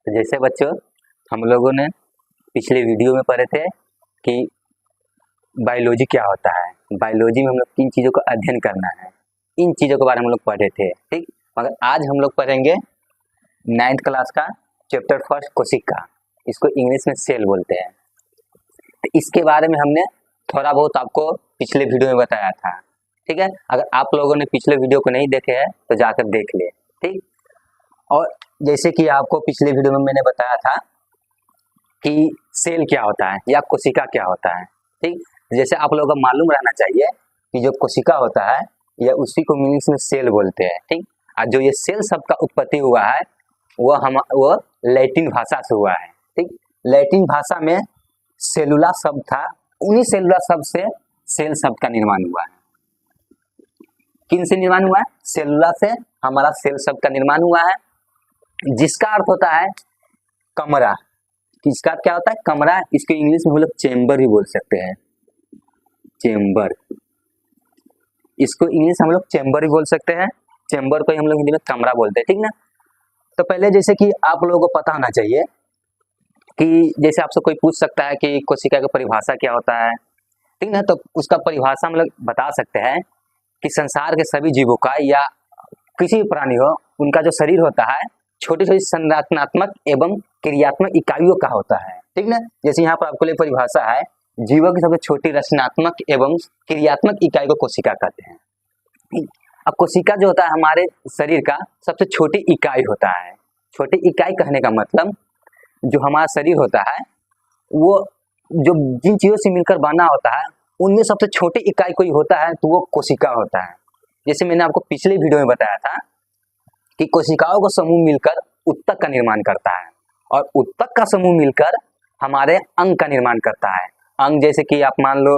तो जैसे बच्चों हम लोगों ने पिछले वीडियो में पढ़े थे कि बायोलॉजी क्या होता है। बायोलॉजी में हम लोग किन चीज़ों का अध्ययन करना है, इन चीज़ों के बारे में हम लोग पढ़े थे, ठीक। मगर आज हम लोग पढ़ेंगे 9th क्लास का चैप्टर फर्स्ट कोशिका, इसको इंग्लिश में सेल बोलते हैं। तो इसके बारे में हमने थोड़ा बहुत आपको पिछले वीडियो में बताया था, ठीक है। अगर आप लोगों ने पिछले वीडियो को नहीं देखे हैं तो जाकर देख ले, ठीक। और जैसे कि आपको पिछले वीडियो में मैंने बताया था कि सेल क्या होता है या कोशिका क्या होता है, ठीक। जैसे आप लोगों को मालूम रहना चाहिए कि जो कोशिका होता है या उसी को इंग्लिश में सेल बोलते हैं, ठीक। और जो ये सेल शब्द का उत्पत्ति हुआ है वो लैटिन भाषा से हुआ है, ठीक। लैटिन भाषा में सेलुला शब्द था, उन्हीं सेलुला शब्द से सेल शब्द का निर्माण हुआ है। किन से निर्माण हुआ है? सेलुला से हमारा सेल शब्द का निर्माण हुआ है, जिसका अर्थ होता है कमरा। किसका क्या होता है? कमरा। इसको इंग्लिश में हम लोग चेम्बर भी बोल सकते हैं, चेम्बर। इसको इंग्लिश हम लोग चेम्बर भी बोल सकते हैं, चेम्बर को हम लोग हिंदी में कमरा बोलते हैं, ठीक ना। तो पहले जैसे कि आप लोगों को पता होना चाहिए कि जैसे आपसे कोई पूछ सकता है कि कोशिका की परिभाषा क्या होता है, ठीक ना। तो उसका परिभाषा हम लोग बता सकते हैं कि संसार के सभी जीवों का या किसी भी प्राणी हो, उनका जो शरीर होता है छोटी छोटी संरचनात्मक एवं क्रियात्मक इकाइयों का होता है, ठीक ना। जैसे यहाँ पर आपके लिए परिभाषा है, जीवों की सबसे छोटी रचनात्मक एवं क्रियात्मक इकाई को कोशिका कहते हैं। अब कोशिका जो होता है हमारे शरीर का सबसे छोटी इकाई होता है। छोटी इकाई कहने का मतलब जो हमारा शरीर होता है वो जो जिन चीजों से मिलकर बना होता है उनमें सबसे छोटी इकाई कोई होता है तो वो कोशिका होता है। जैसे मैंने आपको पिछले वीडियो में बताया था कि कोशिकाओं का समूह मिलकर उत्तक का निर्माण करता है और उत्तक का समूह मिलकर हमारे अंग का निर्माण करता है। अंग जैसे कि आप मान लो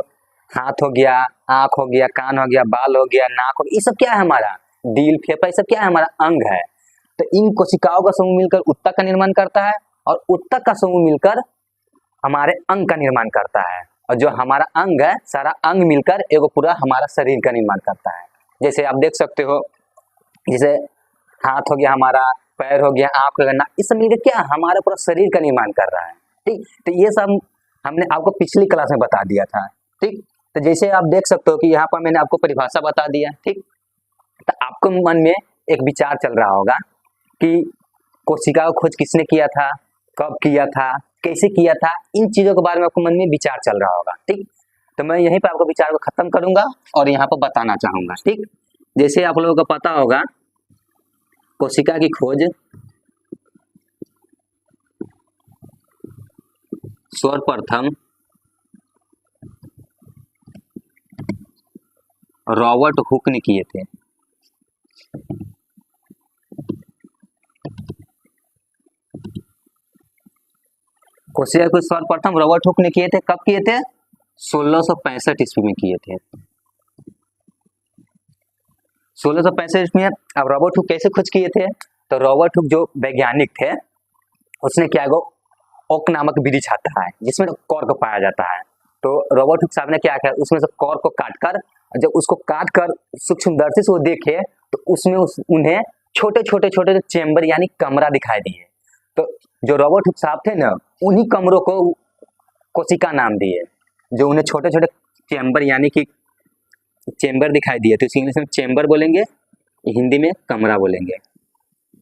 हाथ हो गया, आँख हो गया, कान हो गया, बाल हो गया, नाक हो गया, ये सब क्या है? हमारा दिल, फेफड़ा, ये सब क्या है? हमारा अंग है। तो इन कोशिकाओं का समूह मिलकर उत्तक का निर्माण करता है और उत्तक का समूह मिलकर हमारे अंग का निर्माण करता है। और जो हमारा अंग है, सारा अंग मिलकर एगो पूरा हमारा शरीर का निर्माण करता है। जैसे आप देख सकते हो, जैसे हाथ हो गया हमारा, पैर हो गया, आँख हो गया, नाक, इस सब मिलकर क्या हमारा पूरा शरीर का निर्माण कर रहा है, ठीक। तो ये सब हमने आपको पिछली क्लास में बता दिया था, ठीक। तो जैसे आप देख सकते हो कि यहाँ पर मैंने आपको परिभाषा बता दिया, ठीक। तो आपको मन में एक विचार चल रहा होगा कि कोशिका का खोज किसने किया था, कब किया था, कैसे किया था, इन चीजों के बारे में आपको मन में विचार चल रहा होगा, ठीक। तो मैं यहीं पर आपको विचार को खत्म करूंगा और यहाँ पर बताना चाहूंगा, ठीक। जैसे आप लोगों को पता होगा कोशिका की खोज सर्वप्रथम रॉबर्ट हुक ने किए थे। कोशिका की खोज सर्वप्रथम रॉबर्ट हुक ने किए थे। कब किए थे? 1665 ईस्वी में किए थे। 1665 ईस्वी में। अब रॉबर्ट हुक कैसे खोज किए थे? तो रॉबर्ट हुक जो वैज्ञानिक थे उसने क्या ओक नामक विधि छाता है जिसमें कॉर्क पाया जाता है। तो रॉबर्ट हुक साहब ने क्या किया, उसमें से कॉर्क को काटकर, जब उसको काटकर सूक्ष्मदर्शी से वो देखे तो उसमें उन्हें छोटे छोटे छोटे चेम्बर यानी कमरा दिखाई दिए। तो जो रॉबर्ट हुक साहब थे ना, उन्हीं कमरों को कोशिका नाम दिए, जो उन्हें छोटे छोटे चेम्बर यानी कि चेम्बर दिखाई दिए। तो इंग्लिश में चेम्बर बोलेंगे, हिंदी में कमरा बोलेंगे।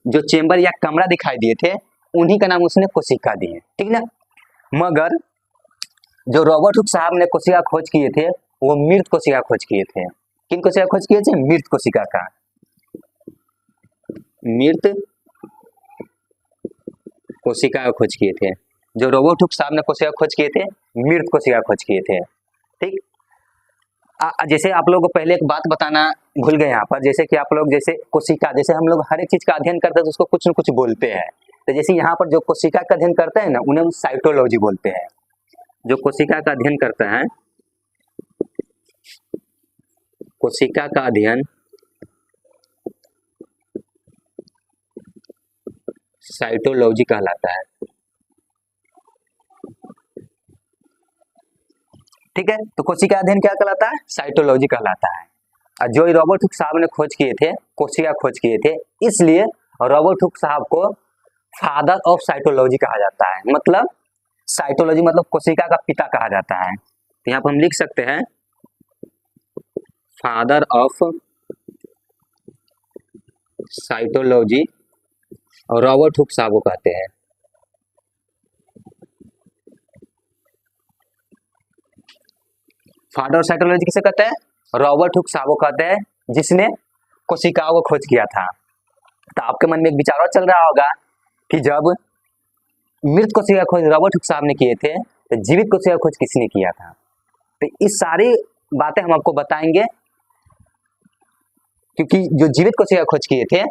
जो चेम्बर या कमरा दिखाई दिए थे उन्हीं का नाम उसने कोशिका दिए, ठीक ना। मगर जो रॉबर्ट हुक साहब ने कोशिका खोज किए थे वो मृत कोशिका खोज किए थे। किन कोशिका खोज किए थे? मृत कोशिका का। मृत कोशिका का खोज किए थे। जो रॉबर्ट हुक साहब ने कोशिका खोज किए थे, मृत कोशिका खोज किए थे, ठीक। जैसे आप लोगों को पहले एक बात बताना भूल गए यहाँ पर, जैसे कि आप लोग जैसे कोशिका, जैसे हम लोग हर एक चीज का अध्ययन करते हैं तो उसको कुछ न कुछ बोलते हैं। तो जैसे यहाँ पर जो कोशिका का अध्ययन करते हैं ना, उन्हें हम साइटोलॉजी बोलते हैं। जो कोशिका का अध्ययन करता है, कोशिका का अध्ययन साइटोलॉजी कहलाता है, ठीक है। तो कोशिका अध्ययन क्या कहलाता है? साइटोलॉजी कहलाता है। और जो रॉबर्ट हुक साहब ने खोज किए थे, कोशिका खोज किए थे, इसलिए रॉबर्ट हुक साहब को फादर ऑफ साइटोलॉजी कहा जाता है। मतलब साइटोलॉजी मतलब कोशिका का पिता कहा जाता है। तो यहाँ पर हम लिख सकते हैं फादर ऑफ साइटोलॉजी, और रॉबर्ट हुक साहब को कहते हैं। फादर ऑफ साइटोलॉजी किसे कहते हैं? रॉबर्ट हुक साहब को कहते हैं, जिसने कोशिकाओं को खोज किया था। तो आपके मन में एक विचार और चल रहा होगा कि जब मृत कोशिका खोज रॉबर्ट हुक साहब ने किए थे, तो जीवित कोशिका खोज किसने किया था? तो इस सारी बातें हम आपको बताएंगे, क्योंकि जो जीवित कोशिका खोज किए थे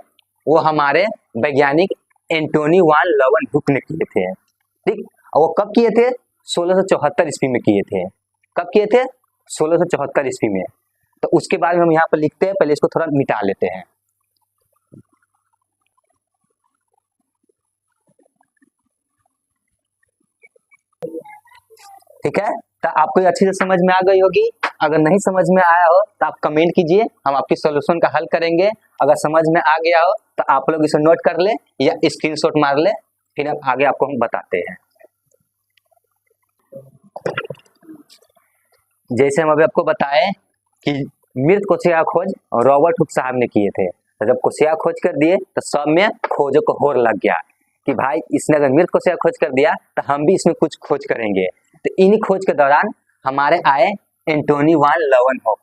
वो हमारे वैज्ञानिक एंटोनी वान लीeuwenhoek ने किए थे। ठीक, और वो कब किए थे? 1674 ईस्वी में किए थे। कब किए थे? 1674 ईस्वी में। तो उसके बारे में हम यहाँ पर लिखते हैं, पहले इसको थोड़ा मिटा लेते हैं। ठीक है, तो आपको अच्छी से समझ में आ गई होगी। अगर नहीं समझ में आया हो तो आप कमेंट कीजिए, हम आपके सॉल्यूशन का हल करेंगे। अगर समझ में आ गया हो तो आप लोग इसे नोट कर ले या स्क्रीनशॉट मार ले, फिर आगे आपको हम बताते हैं। जैसे हम अभी आपको बताएं कि मृत कोशिका खोज रॉबर्ट हुक साहब ने किए थे। तो जब कोशिका खोज कर दिए तो सब में खोजों को होड़ लग गया कि भाई इसने अगर मृत कोशिका खोज कर दिया तो हम भी इसमें कुछ खोज करेंगे। तो इन्हीं खोज के दौरान हमारे आए एंटोनी वान लीeuwenhoek।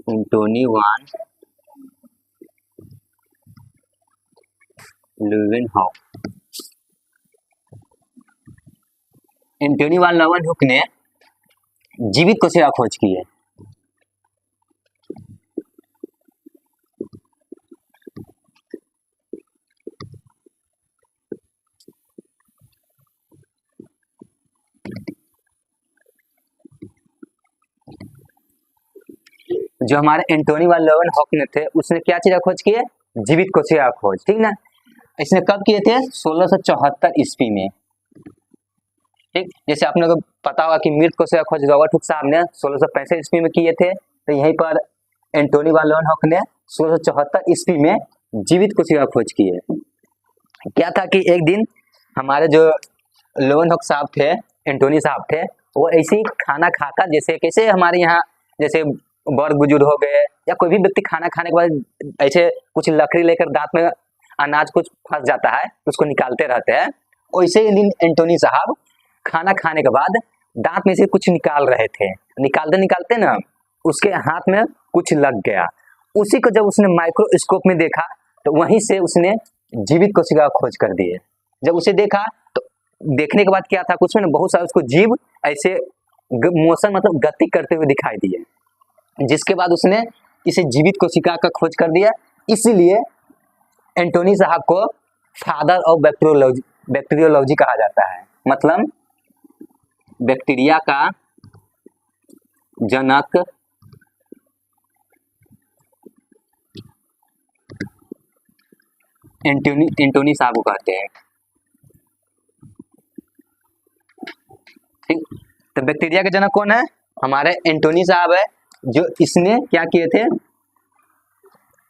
एंटोनी वान लीeuwenhoek। एंटोनी वान लीeuwenhoek ने जीवित कोशिका खोज की है। जो हमारे एंटोनी वान लीeuwenhoek ने थे, उसने क्या चीज खोज की है? जीवित कोशिका खोज। ठीक ना, इसने कब किए थे? 1674 ईस्वी में। ठीक, जैसे आप लोगों को पता होगा कि मृत कोशिका खोज रॉबर्ट हुक साहब ने 1665 ईस्वी में किए थे। तो यहीं पर एंटोनी वान लीeuwenhoek ने 1674 ईस्वी में जीवित कोशिका खोज की है। क्या था कि एक दिन हमारे जो लीeuwenhoek साहब थे, एंटोनी साहब थे, वो ऐसे ही खाना खाकर, जैसे कैसे हमारे यहाँ जैसे बड़ बुजुर्ग हो गए या कोई भी व्यक्ति खाना खाने के बाद ऐसे कुछ लकड़ी लेकर दांत में अनाज कुछ फंस जाता है, उसको निकालते रहते हैं, वैसे ही दिन एंटोनी साहब खाना खाने के बाद दांत में से कुछ निकाल रहे थे। निकालते निकालते ना उसके हाथ में कुछ लग गया। उसी को जब उसने माइक्रोस्कोप में देखा तो वहीं से उसने जीवित कोशिका खोज कर दिए। जब उसे देखा तो देखने के बाद क्या था, कुछ में बहुत सारे उसको जीव ऐसे मोशन मतलब गति करते हुए दिखाई दिए, जिसके बाद उसने इसे जीवित कोशिका का खोज कर दिया। इसीलिए एंटोनी साहब को फादर ऑफ बैक्टीरियोलॉजी कहा जाता है। मतलब बैक्टीरिया का जनक एंटोनी साहब को कहते हैं। ठीक, तो बैक्टीरिया के जनक कौन है? हमारे एंटोनी साहब है, जो इसने क्या किए थे?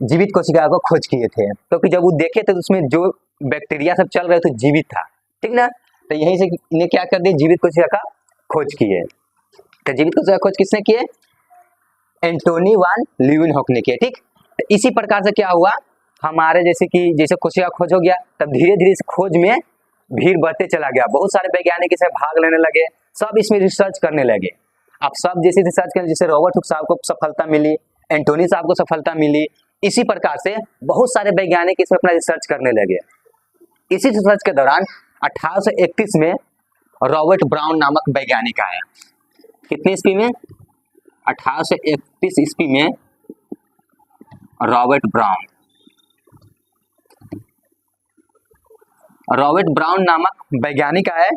जीवित कोशिका को खोज किए थे। क्योंकि जब वो देखे थे तो उसमें जो बैक्टीरिया सब चल रहे थे जीवित था। ठीक ना, तो यहीं से इन्हें क्या कर दिया? जीवित कोशिका का खोज किए। तो जीवित कोशिका खोज किसने किए? एंटोनी वान लीeuwenhoek ने किए। ठीक, तो इसी प्रकार से क्या हुआ, हमारे जैसे कोशिका खोज हो गया, तब धीरे धीरे इस खोज में भीड़ बढ़ते चला गया। बहुत सारे वैज्ञानिक इसमें भाग लेने लगे, सब इसमें रिसर्च करने लगे। अब सब जैसे रिसर्च करें, जैसे रॉबर्ट हुक साहब को सफलता मिली, एंटोनी साहब को सफलता मिली, इसी प्रकार से बहुत सारे वैज्ञानिक इसमें अपना रिसर्च करने लगे। इसी रिसर्च के दौरान 1831 में रॉबर्ट ब्राउन नामक वैज्ञानिक आया। कितनी ईस्वी में? 1831 ईस्वी में रॉबर्ट ब्राउन नामक वैज्ञानिक आए।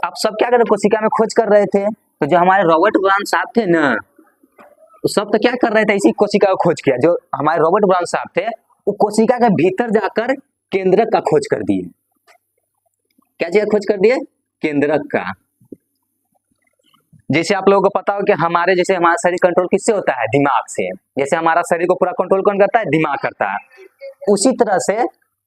आप सब क्या कर रहे? कोशिका में खोज कर रहे थे। तो जो हमारे रॉबर्ट ब्राउन साहब थे ना, सब तो क्या कर रहे थे? इसी कोशिका को खोज किया। जो हमारे रॉबर्ट ब्राउन साहब थे, वो कोशिका के भीतर जाकर केंद्रक का खोज कर दिए। क्या चीज खोज कर दिए? केंद्रक का। जैसे आप लोगों को पता हो कि जैसे हमारा शरीर कंट्रोल किससे होता है? दिमाग से। जैसे हमारा शरीर को पूरा कंट्रोल कौन करता है? दिमाग करता है। उसी तरह से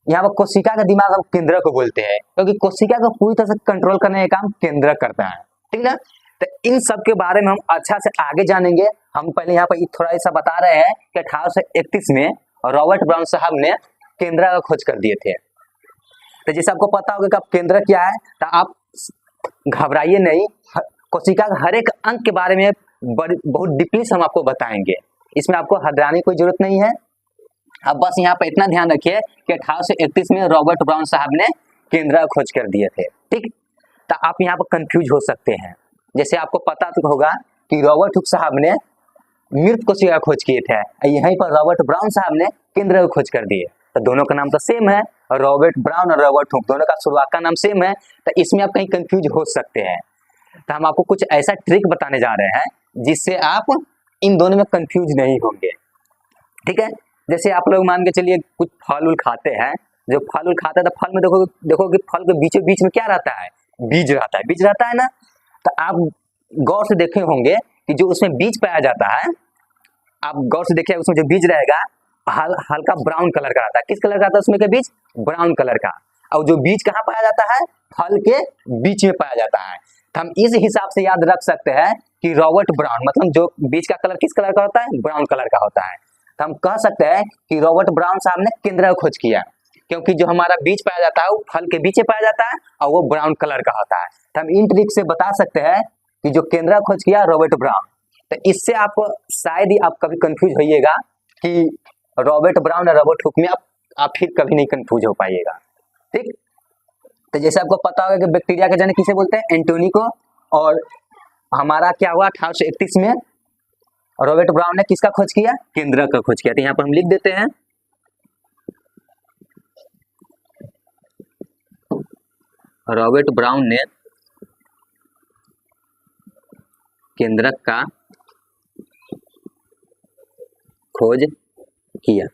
यहाँ पर कोशिका का दिमाग हम केंद्र को बोलते हैं, क्योंकि कोशिका को पूरी तरह से कंट्रोल करने का काम केंद्र करता है, ठीक ना। तो इन सब के बारे में हम अच्छा से आगे जानेंगे। हम पहले यहाँ पर थोड़ा सा बता रहे हैं कि 1831 में रॉबर्ट ब्राउन साहब ने केंद्र का खोज कर दिए थे। तो जैसे आपको पता होगा कि अब केंद्र क्या है, तो आप घबराइए नहीं। कोशिका का हर एक अंग के बारे में बहुत डीपली से हम आपको बताएंगे। इसमें आपको घबराने की कोई जरूरत नहीं है। अब बस यहाँ पर इतना ध्यान रखिए कि 1831 में रॉबर्ट ब्राउन साहब ने केंद्र का खोज कर दिए थे, ठीक। तो आप यहाँ पर कंफ्यूज हो सकते हैं। जैसे आपको पता तो होगा कि रॉबर्ट हुक साहब ने मृत कोशिका का खोज किए थे, यहीं पर रॉबर्ट ब्राउन साहब ने केंद्र का खोज कर दिए। तो दोनों का नाम तो सेम है, रॉबर्ट ब्राउन और रॉबर्ट हुक, दोनों का शुरुआत का नाम सेम है। तो इसमें आप कहीं कंफ्यूज हो सकते हैं। तो हम आपको कुछ ऐसा ट्रिक बताने जा रहे हैं जिससे आप इन दोनों में कंफ्यूज नहीं होंगे, ठीक है। जैसे आप लोग मान के चलिए कुछ फल उल खाते हैं, जो फल उल खाते हैं तो फल में देखो कि फल के बीचों बीच में क्या रहता है? बीज रहता है, बीज रहता है ना। तो आप गौर से देखे होंगे कि जो उसमें बीज पाया जाता है, आप गौर से देखिए उसमें जो बीज रहेगा हल्का ब्राउन कलर का रहता है। किस कलर का आता है उसमें का बीज? ब्राउन कलर का। और जो बीज कहाँ पाया जाता है? फल के बीच में पाया जाता है। तो हम इस हिसाब से याद रख सकते हैं कि रॉबर्ट ब्राउन मतलब जो बीज का कलर किस कलर का होता है? ब्राउन कलर का होता है। तो हम कह सकते हैं कि रॉबर्ट ब्राउन साहब ने केंद्र का खोज किया, क्योंकि जो हमारा बीज पाया जाता है वो फल के बीच में पाया जाता है और वो ब्राउन कलर का होता है। तो हम इन ट्रिक से बता सकते हैं कि जो केंद्र का खोज किया रॉबर्ट ब्राउन। तो इससे आप शायद ही आप कभी कंफ्यूज होइएगा कि रॉबर्ट ब्राउन और रॉबर्ट हुक में आप फिर कभी नहीं कंफ्यूज हो पाइएगा, ठीक। तो जैसे आपको पता होगा कि बैक्टीरिया के जनक किसे बोलते हैं? एंटोनी को। और हमारा क्या हुआ 1831 में रॉबर्ट ब्राउन ने किसका खोज किया? केंद्र का खोज किया। तो यहाँ पर हम लिख देते हैं रॉबर्ट ब्राउन ने केंद्रक का खोज किया,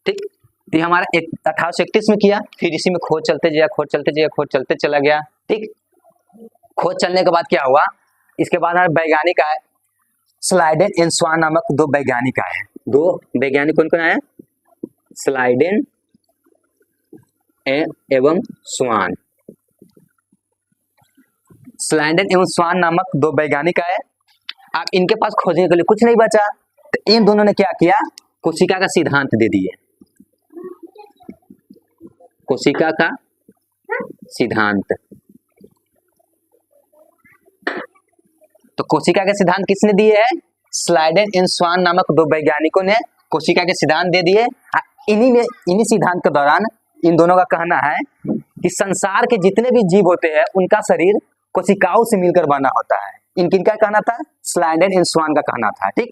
ठीक। तो ये हमारा 1831 में किया, फिर इसी में खोज चलते चला गया, ठीक। खोज चलने के बाद क्या हुआ? इसके बाद हमारे वैज्ञानिक आए, स्लाइडेन एंड स्वान नामक दो वैज्ञानिक आए। दो वैज्ञानिक कौन कौन आए? स्लाइडेन एवं स्वान। स्लाइडेन एवं स्वान नामक दो वैज्ञानिक आए। अब इनके पास खोजने के लिए कुछ नहीं बचा, तो इन दोनों ने क्या किया? कोशिका का सिद्धांत दे दिए। कोशिका का सिद्धांत। तो कोशिका के सिद्धांत किसने दिए है? स्लाइडेन एंड स्वान नामक दो वैज्ञानिकों ने कोशिका के सिद्धांत दे दिए। इन्हीं सिद्धांत के दौरान इन दोनों का कहना है कि संसार के जितने भी जीव होते हैं उनका शरीर कोशिकाओं से मिलकर बना होता है। इनका कहना था? स्लाइडेन एंड स्वान का कहना था, ठीक।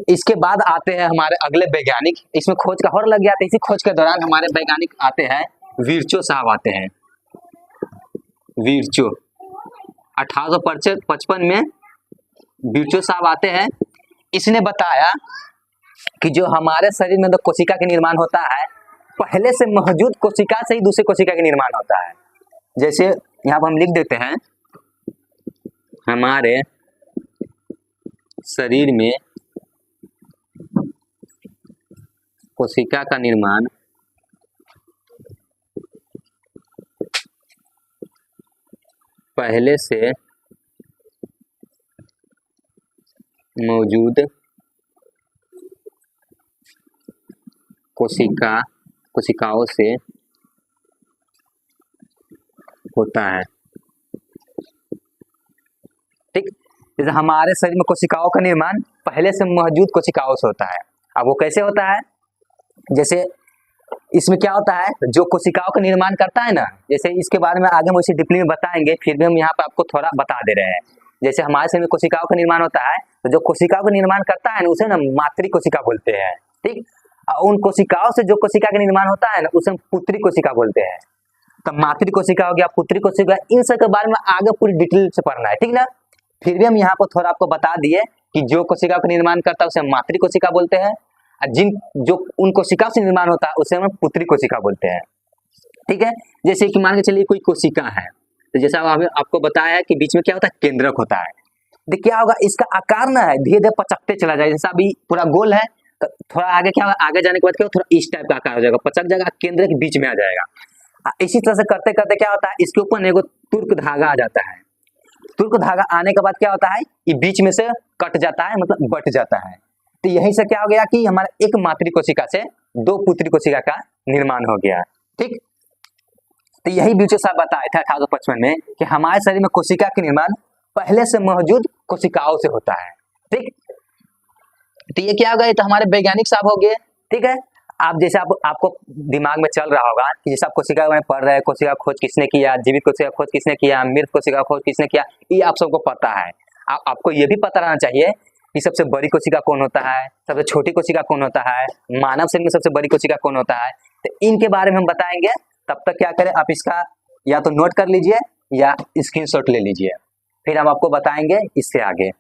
इसके बाद आते हैं हमारे अगले वैज्ञानिक। इसमें खोज का और लग गया था। इसी खोज के दौरान हमारे वैज्ञानिक आते हैं, विर्चो साहब आते हैं। विर्चो 1855 में विर्चो साहब आते हैं। इसने बताया कि जो हमारे शरीर में कोशिका का निर्माण होता है, पहले से मौजूद कोशिका से ही दूसरी कोशिका का निर्माण होता है। जैसे यहाँ पर हम लिख देते हैं, हमारे शरीर में कोशिका का निर्माण पहले से मौजूद कोशिकाओं से होता है, ठीक। जैसे हमारे शरीर में कोशिकाओं का निर्माण पहले से मौजूद कोशिकाओं से होता है। अब वो कैसे होता है? जैसे इसमें क्या होता है, जो कोशिकाओं का निर्माण करता है ना, जैसे इसके बारे में आगे हम उसे डीपली में बताएंगे, फिर भी हम यहाँ पर आपको थोड़ा बता दे रहे हैं। जैसे हमारे शरीर में कोशिकाओं का निर्माण होता है, तो जो कोशिकाओं का निर्माण करता है ना, उसे ना मातृ कोशिका बोलते हैं, ठीक। और उन कोशिकाओं से जो कोशिका का निर्माण होता है ना, उसे हम पुत्री कोशिका बोलते हैं। तो मातृ कोशिका हो गया, पुत्री कोशिका, इन सब के बारे में आगे पूरी डिटेल से पढ़ना है, ठीक ना। फिर भी हम यहाँ पर थोड़ा आपको बता दिए कि जो कोशिका का निर्माण करता है उसे हम मातृ कोशिका बोलते हैं, और जो उन कोशिकाओं से निर्माण होता है उसे हम पुत्री कोशिका बोलते हैं, ठीक है। जैसे कि मान के चलिए कोई कोशिका है, तो जैसा आपको बताया है कि बीच में क्या होता है, केंद्रक होता है। तो क्या होगा, इसका आकार ना है धीरे धीरे पचकते चला जाएगा। जैसा अभी पूरा गोल है तो थोड़ा आगे क्या होगा, आगे जाने के बाद क्या होगा, थोड़ा इस टाइप का आकार हो जाएगा, पचक जाएगा, केंद्र के बीच में आ जाएगा। इसी तरह से करते करते क्या होता है, इसके ऊपर एगो तुर्क धागा आ जाता है। तुर्क धागा आने के बाद क्या होता है, ये बीच में से कट जाता है, मतलब बट जाता है। तो यहीं से क्या हो गया कि हमारा एक मातृ कोशिका से दो पुत्री कोशिका का निर्माण हो गया। ठीक, तो यही बीचो साहब बताया था 1855 में कि हमारे शरीर में कोशिका के निर्माण पहले से मौजूद कोशिकाओं से होता है। ठीक, तो ये क्या हो गया, तो हमारे वैज्ञानिक साहब हो गए। ठीक है, आप जैसे आपको दिमाग में चल रहा होगा कि जैसे आप कोशिका में पढ़ रहे हैं, कोशिका खोज किसने किया, जीवित कोशिका खोज किसने किया, मृत कोशिका खोज किसने किया, ये आप सबको पता है। आपको ये भी पता रहना चाहिए कि सबसे बड़ी कोशिका कौन होता है, सबसे छोटी कोशिका कौन होता है, मानव शरीर में सबसे बड़ी कोशिका कौन होता है। तो इनके बारे में हम बताएंगे। तब तक क्या करें, आप इसका या तो नोट कर लीजिए या स्क्रीनशॉट ले लीजिए, फिर हम आपको बताएंगे इससे आगे।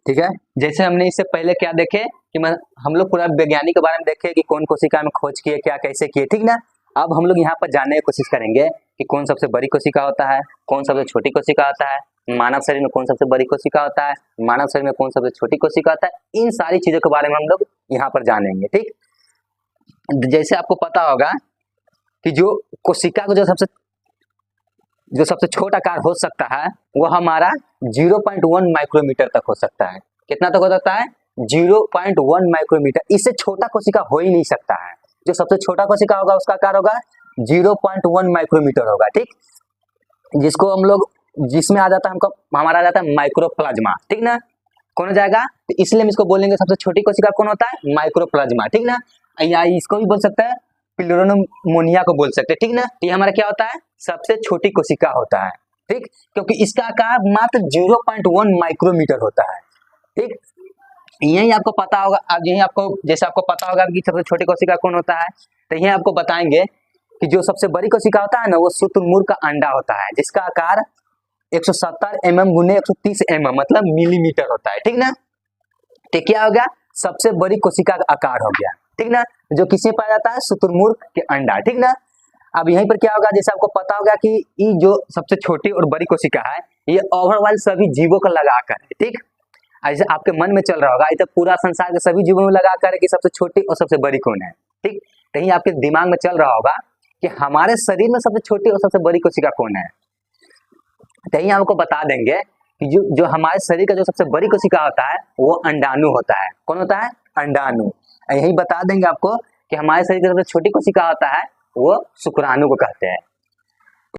ठीक है, जैसे हमने इससे पहले क्या देखे कि हम लोग पूरा वैज्ञानिक के बारे में देखे कि कौन कोशिका में खोज किए, क्या कैसे किए। ठीक ना, अब हम लोग यहाँ पर जानने की कोशिश करेंगे कि कौन सबसे बड़ी कोशिका होता है, कौन सबसे छोटी कोशिका होता है, मानव शरीर में कौन सबसे बड़ी कोशिका होता है, मानव शरीर में कौन सबसे छोटी कोशिका होता है। इन सारी चीजों के बारे में हम लोग यहाँ पर जानेंगे। ठीक, जैसे आपको पता होगा कि जो कोशिका को जो सबसे छोटा आकार हो सकता है वो हमारा 0.1 माइक्रोमीटर तक हो सकता है। कितना तक हो सकता है, 0.1 माइक्रोमीटर। इससे छोटा कोशिका हो ही नहीं सकता है। जो सबसे छोटा कोशिका होगा उसका आकार होगा 0.1 माइक्रोमीटर होगा। ठीक, जिसमें आ जाता है हमारा आ जाता है माइक्रोप्लाज्मा। ठीक ना, कौन हो जाएगा, तो इसलिए हम इसको बोलेंगे सबसे छोटी कोशिका कौन होता है, माइक्रोप्लाज्मा। ठीक ना, या इसको भी बोल सकते हैं प्लूरोमोनिया को बोल सकते हैं। ठीक ना, ये हमारा क्या होता है, सबसे छोटी कोशिका होता है। ठीक, क्योंकि इसका आकार मात्र 0.1 माइक्रोमीटर होता है। ठीक, यही आपको पता होगा। अब यही आपको जैसे आपको पता होगा कि सबसे छोटी कोशिका कौन होता है, तो यही आपको बताएंगे कि जो सबसे बड़ी कोशिका होता है ना, वो शुतुरमुर्ग का अंडा होता है, जिसका आकार 170 mm गुने 130 mm मतलब मिलीमीटर होता है। ठीक ना, तो क्या हो गया, सबसे बड़ी कोशिका का आकार हो गया। ठीक ना, जो किसमें पाया जाता है, शुतुरमुर्ग के अंडा। ठीक ना, अब यहीं पर क्या होगा, जैसे आपको पता होगा कि ये जो सबसे छोटी और बड़ी कोशिका है ये ओवरऑल सभी जीवों को लगाकर है। ठीक, ऐसे आपके मन में चल रहा होगा इधर पूरा संसार के सभी जीवों में लगाकर है कि सबसे छोटी और सबसे बड़ी कौन है। ठीक, कहीं आपके दिमाग में चल रहा होगा कि हमारे शरीर में सबसे छोटी और सबसे बड़ी कोशिका कौन है। कहीं आपको बता देंगे कि जो हमारे शरीर का जो सबसे बड़ी कोशिका होता है वो अंडाणु होता है। कौन होता है, अंडाणु। यही बता देंगे आपको कि हमारे शरीर की सबसे छोटी कोशिका होता है वो शुक्राणु को कहते हैं।